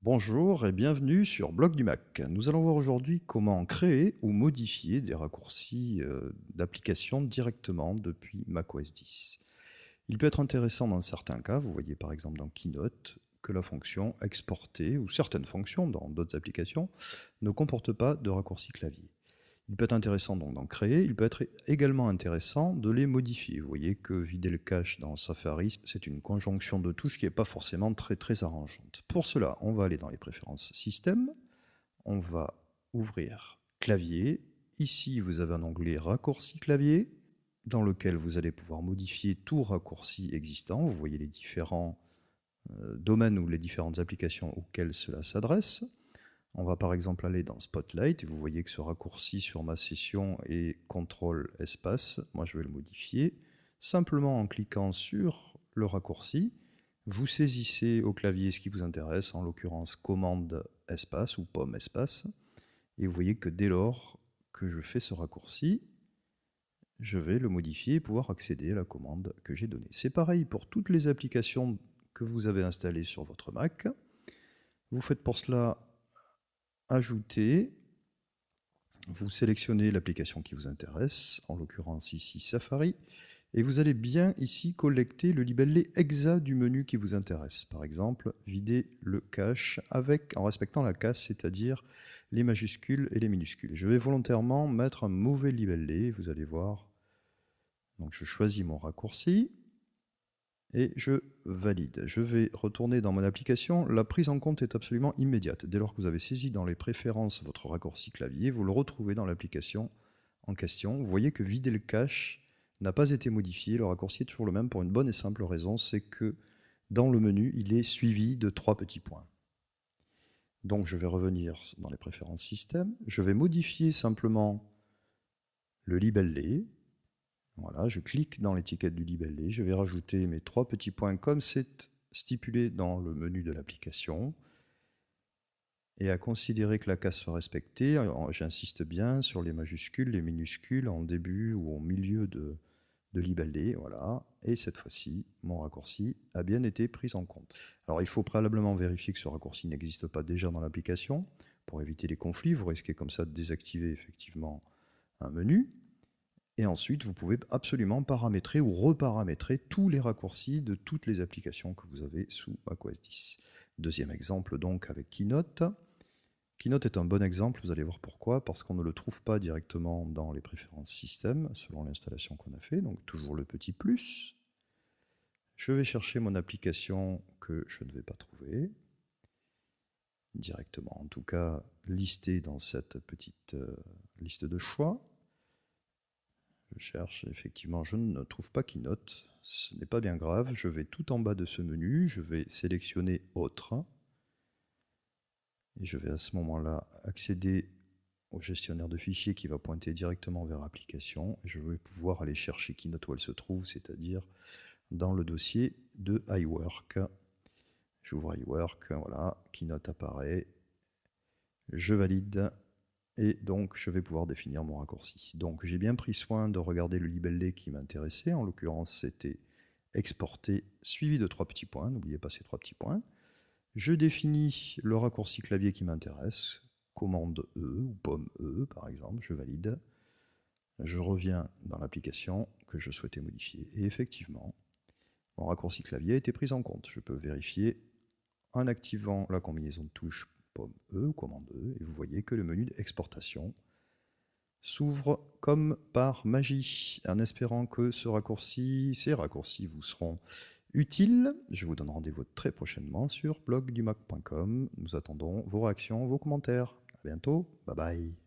Bonjour et bienvenue sur Blog du Mac. Nous allons voir aujourd'hui comment créer ou modifier des raccourcis d'application directement depuis macOS 10. Il peut être intéressant dans certains cas, vous voyez par exemple dans Keynote, que la fonction exporter ou certaines fonctions dans d'autres applications ne comportent pas de raccourci clavier. Il peut être intéressant donc d'en créer, il peut être également intéressant de les modifier. Vous voyez que vider le cache dans Safari, c'est une conjonction de touches qui n'est pas forcément très arrangeante. Pour cela, on va aller dans les préférences système, on va ouvrir clavier. Ici, vous avez un onglet raccourci clavier, dans lequel vous allez pouvoir modifier tout raccourci existant. Vous voyez les différents domaines ou les différentes applications auxquelles cela s'adresse. On va par exemple aller dans Spotlight, et vous voyez que ce raccourci sur ma session est CTRL espace. Moi je vais le modifier. Simplement en cliquant sur le raccourci, vous saisissez au clavier ce qui vous intéresse, en l'occurrence commande espace ou pomme espace, et vous voyez que dès lors que je fais ce raccourci, je vais le modifier et pouvoir accéder à la commande que j'ai donnée. C'est pareil pour toutes les applications que vous avez installées sur votre Mac. Vous faites pour cela Ajouter, vous sélectionnez l'application qui vous intéresse, en l'occurrence ici Safari, et vous allez bien ici collecter le libellé exact du menu qui vous intéresse. Par exemple, vider le cache en respectant la casse, c'est-à-dire les majuscules et les minuscules. Je vais volontairement mettre un mauvais libellé, vous allez voir. Donc je choisis mon raccourci et je valide. Je vais retourner dans mon application. La prise en compte est absolument immédiate. Dès lors que vous avez saisi dans les préférences votre raccourci clavier, vous le retrouvez dans l'application en question. Vous voyez que vider le cache n'a pas été modifié. Le raccourci est toujours le même pour une bonne et simple raison, c'est que dans le menu, il est suivi de 3 petits points. Donc je vais revenir dans les préférences système. Je vais modifier simplement le libellé. Voilà, je clique dans l'étiquette du libellé, je vais rajouter mes 3 petits points comme c'est stipulé dans le menu de l'application. Et à considérer que la case soit respectée, j'insiste bien sur les majuscules, les minuscules en début ou au milieu de libellé, voilà. Et cette fois-ci, mon raccourci a bien été pris en compte. Alors il faut préalablement vérifier que ce raccourci n'existe pas déjà dans l'application. Pour éviter les conflits, vous risquez comme ça de désactiver effectivement un menu. Et ensuite, vous pouvez absolument paramétrer ou reparamétrer tous les raccourcis de toutes les applications que vous avez sous macOS 10. Deuxième exemple donc avec Keynote. Keynote est un bon exemple, vous allez voir pourquoi, parce qu'on ne le trouve pas directement dans les préférences système, selon l'installation qu'on a fait, donc toujours le petit plus. Je vais chercher mon application que je ne vais pas trouver directement, en tout cas listée dans cette petite liste de choix. Je cherche, effectivement, je ne trouve pas Keynote. Ce n'est pas bien grave, je vais tout en bas de ce menu, je vais sélectionner Autre. Et je vais à ce moment-là accéder au gestionnaire de fichiers qui va pointer directement vers Applications. Et je vais pouvoir aller chercher Keynote où elle se trouve, c'est-à-dire dans le dossier de iWork. J'ouvre iWork, voilà, Keynote apparaît. Je valide. Et donc, je vais pouvoir définir mon raccourci. Donc, j'ai bien pris soin de regarder le libellé qui m'intéressait. En l'occurrence, c'était exporter suivi de 3 petits points. N'oubliez pas ces 3 petits points. Je définis le raccourci clavier qui m'intéresse. Commande E ou pomme E, par exemple. Je valide. Je reviens dans l'application que je souhaitais modifier. Et effectivement, mon raccourci clavier a été pris en compte. Je peux vérifier en activant la combinaison de touches pomme E ou commande E, et vous voyez que le menu d'exportation s'ouvre comme par magie, en espérant que ces raccourcis vous seront utiles. Je vous donne rendez-vous très prochainement sur blogdumac.com. Nous attendons vos réactions, vos commentaires. À bientôt, bye bye.